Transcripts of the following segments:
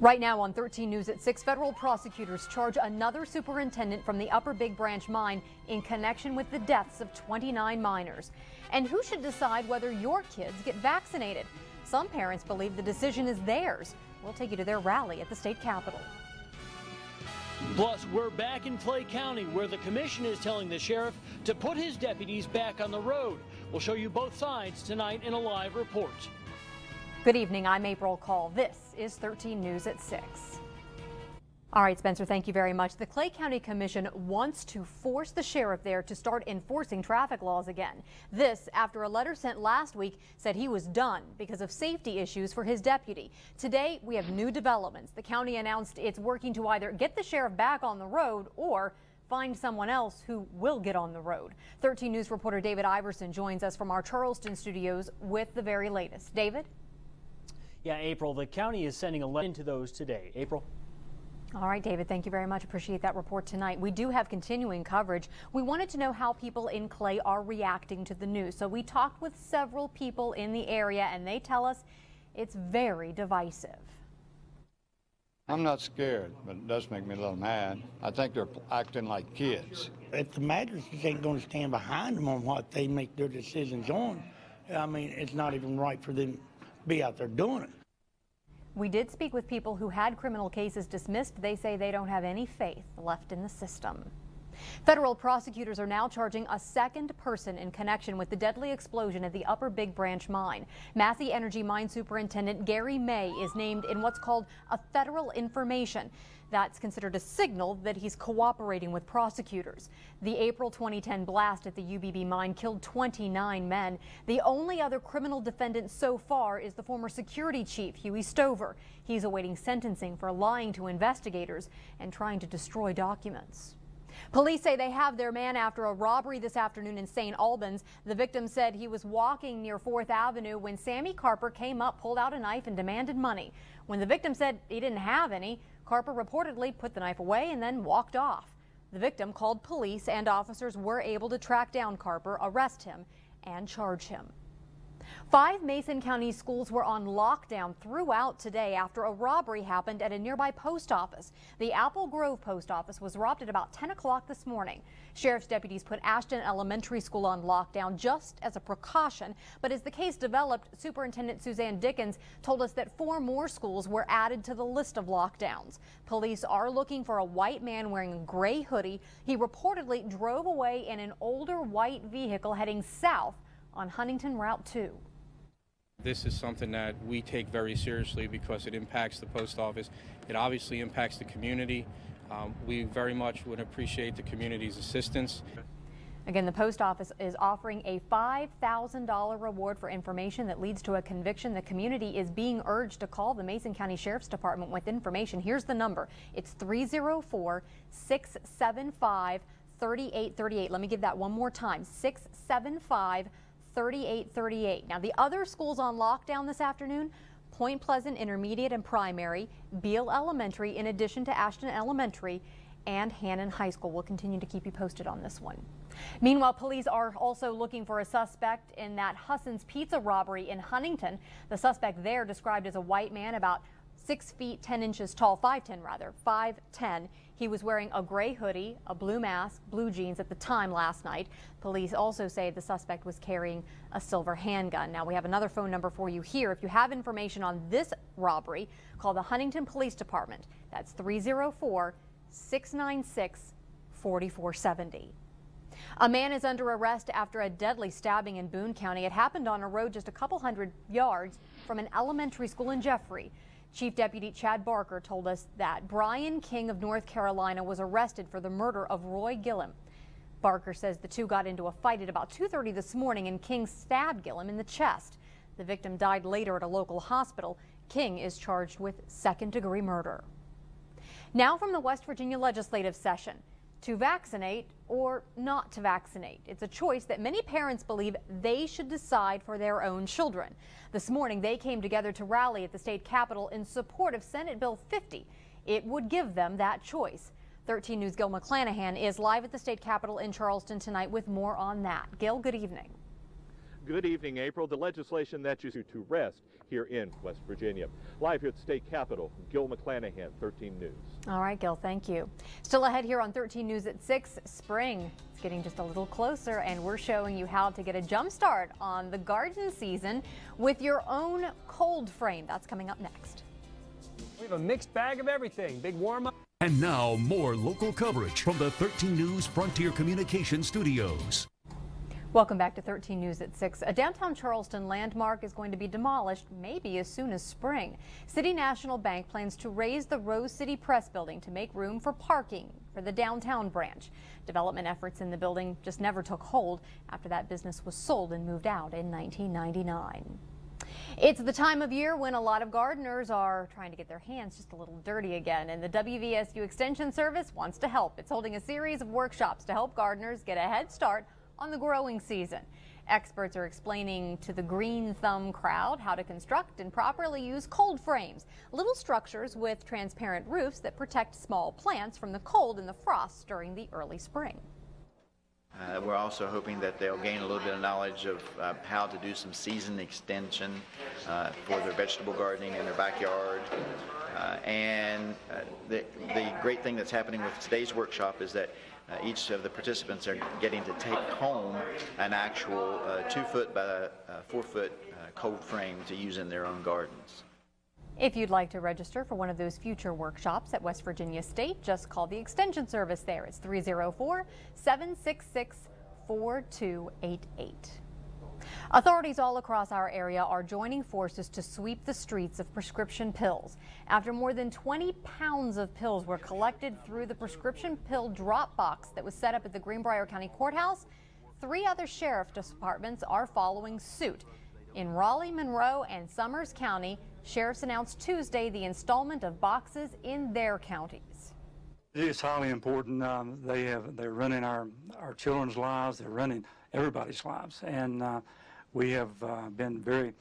Right now on 13 News at 6, federal prosecutors charge another superintendent from the Upper Big Branch mine in connection with the deaths of 29 miners. And who should decide whether your kids get vaccinated? Some parents believe the decision is theirs. We'll take you to their rally at the state capitol. Plus, we're back in Clay County, where the commission is telling the sheriff to put his deputies back on the road. We'll show you both sides tonight in a live report. Good evening, I'm April Kaull. This is 13 News at 6. All right, Spencer, thank you very much. The Clay County Commission wants to force the sheriff there to start enforcing traffic laws again. This after a letter sent last week said he was done because of safety issues for his deputy. Today, we have new developments. The county announced it's working to either get the sheriff back on the road or find someone else who will get on the road. 13 News reporter David Iverson joins us from our Charleston studios with the very latest. David? Yeah, April, the county is sending a letter into those today. April? All right, David, thank you very much. Appreciate that report tonight. We do have continuing coverage. We wanted to know how people in Clay are reacting to the news. So we talked with several people in the area, and they tell us it's very divisive. I'm not scared, but it does make me a little mad. I think they're acting like kids. If the magistrates ain't going to stand behind them on what they make their decisions on, I mean, it's not even right for them to be out there doing it. We did speak with people who had criminal cases dismissed. They say they don't have any faith left in the system. Federal prosecutors are now charging a second person in connection with the deadly explosion at the Upper Big Branch mine. Massey Energy Mine Superintendent Gary May is named in what's called a federal information. That's considered a signal that he's cooperating with prosecutors. The April 2010 blast at the UBB mine killed 29 men. The only other criminal defendant so far is the former security chief, Huey Stover. He's awaiting sentencing for lying to investigators and trying to destroy documents. Police say they have their man after a robbery this afternoon in St. Albans. The victim said he was walking near 4th Avenue when Sammy Carper came up, pulled out a knife, and demanded money. When the victim said he didn't have any, Carper reportedly put the knife away and then walked off. The victim called police, and officers were able to track down Carper, arrest him, and charge him. 5 Mason County schools were on lockdown throughout today after a robbery happened at a nearby post office. The Apple Grove post office was robbed at about 10 o'clock this morning. Sheriff's deputies put Ashton Elementary School on lockdown just as a precaution. But as the case developed, Superintendent Suzanne Dickens told us that 4 more schools were added to the list of lockdowns. Police are looking for a white man wearing a gray hoodie. He reportedly drove away in an older white vehicle heading south on Huntington Route 2. This is something that we take very seriously because it impacts the post office. It obviously impacts the community. We very much would appreciate the community's assistance. Again, the post office is offering a $5,000 reward for information that leads to a conviction. The community is being urged to call the Mason County Sheriff's Department with information. Here's the number. It's 304-675-3838. Let me give that one more time. 675-3838. Now, the other schools on lockdown this afternoon: Point Pleasant Intermediate and Primary, Beale Elementary, in addition to Ashton Elementary, and Hannon High School. We'll continue to keep you posted on this one. Meanwhile, police are also looking for a suspect in that Husson's Pizza robbery in Huntington. The suspect there, described as a white man about 6 feet 10 inches tall, 5'10" rather, 5'10". He was wearing a gray hoodie, a blue mask, blue jeans at the time last night. Police also say the suspect was carrying a silver handgun. Now, we have another phone number for you here. If you have information on this robbery, call the Huntington Police Department. That's 304-696-4470. A man is under arrest after a deadly stabbing in Boone County. It happened on a road just a couple hundred yards from an elementary school in Jeffrey. Chief Deputy Chad Barker told us that Brian King of North Carolina was arrested for the murder of Roy Gillum. Barker says the two got into a fight at about 2:30 this morning and King stabbed Gillum in the chest. The victim died later at a local hospital. King is charged with second-degree murder. Now from the West Virginia legislative session. To vaccinate or not to vaccinate. It's a choice that many parents believe they should decide for their own children. This morning, they came together to rally at the state capitol in support of Senate Bill 50. It would give them that choice. 13 News' Gil McClanahan is live at the state capitol in Charleston tonight with more on that. Gil, good evening. Good evening, April. The legislation that you to rest here in West Virginia. Live here at the state capitol, Gil McClanahan, 13 News. All right, Gil, thank you. Still ahead here on 13 News at 6, spring. It's getting just a little closer, and we're showing you how to get a jump start on the garden season with your own cold frame. That's coming up next. We have a mixed bag of everything. Big warm-up. And now, more local coverage from the 13 News Frontier Communications Studios. Welcome back to 13 News at 6. A downtown Charleston landmark is going to be demolished maybe as soon as spring. City National Bank plans to raise the Rose City Press building to make room for parking for the downtown branch. Development efforts in the building just never took hold after that business was sold and moved out in 1999. It's the time of year when a lot of gardeners are trying to get their hands just a little dirty again, and the WVSU Extension Service wants to help. It's holding a series of workshops to help gardeners get a head start on the growing season. Experts are explaining to the green thumb crowd how to construct and properly use cold frames, little structures with transparent roofs that protect small plants from the cold and the frost during the early spring. We're also hoping that they'll gain a little bit of knowledge of how to do some season extension for their vegetable gardening in their backyard. The great thing that's happening with today's workshop is that each of the participants are getting to take home an actual 2-foot by 4-foot cold frame to use in their own gardens. If you'd like to register for one of those future workshops at West Virginia State, just call the Extension Service there. It's 304-766-4288. Authorities all across our area are joining forces to sweep the streets of prescription pills. After more than 20 pounds of pills were collected through the prescription pill drop box that was set up at the Greenbrier County Courthouse, 3 other sheriff departments are following suit. In Raleigh, Monroe, and Summers County, sheriffs announced Tuesday the installment of boxes in their counties. It's highly important. They're running our children's lives. They're running everybody's lives, and we have been very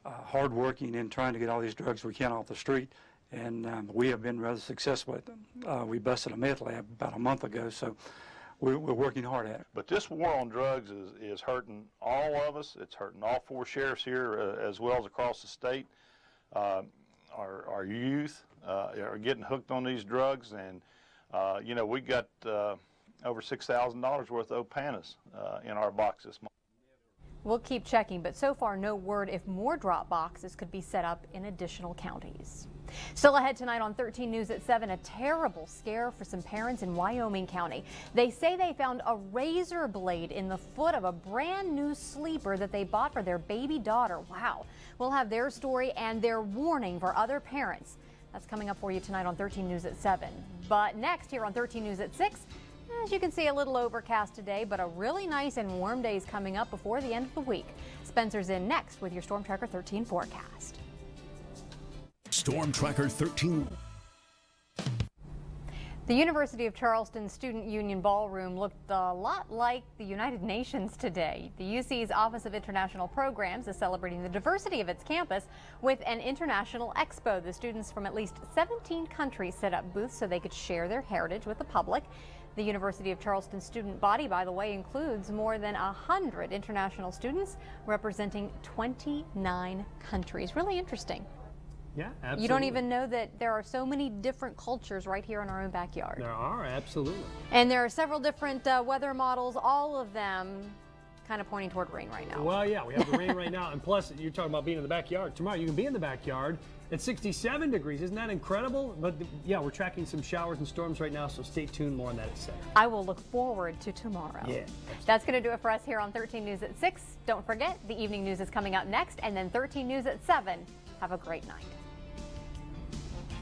hardworking in trying to get all these drugs we can off the street, and we have been rather successful at them. We busted a meth lab about a month ago, so we're working hard at it. But this war on drugs is hurting all of us. It's hurting all 4 sheriffs here as well as across the state. Our youth are getting hooked on these drugs, and you know, we got over $6,000 worth of Opanas in our box this month. We'll keep checking, but so far no word if more drop boxes could be set up in additional counties. Still ahead tonight on 13 News at 7, a terrible scare for some parents in Wyoming County. They say they found a razor blade in the foot of a brand new sleeper that they bought for their baby daughter. Wow. We'll have their story and their warning for other parents. That's coming up for you tonight on 13 News at 7. But next here on 13 News at 6, as you can see, a little overcast today, but a really nice and warm day is coming up before the end of the week. Spencer's in next with your Storm Tracker 13 forecast. Storm Tracker 13. The University of Charleston Student Union Ballroom looked a lot like the United Nations today. The UC's Office of International Programs is celebrating the diversity of its campus with an international expo. The students from at least 17 countries set up booths so they could share their heritage with the public. The University of Charleston student body, by the way, includes more than 100 international students representing 29 countries. Really interesting. Yeah, absolutely. You don't even know that there are so many different cultures right here in our own backyard. There are, absolutely. And there are several different weather models, all of them kind of pointing toward rain right now. Well, yeah, we have the rain right now. And plus, you're talking about being in the backyard. Tomorrow, you can be in the backyard at 67 degrees. Isn't that incredible? But yeah, we're tracking some showers and storms right now, so stay tuned. More on that at 7. I will look forward to tomorrow. Yeah. That's going to do it for us here on 13 News at 6. Don't forget, the evening news is coming up next, and then 13 News at 7. Have a great night.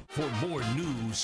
For more news,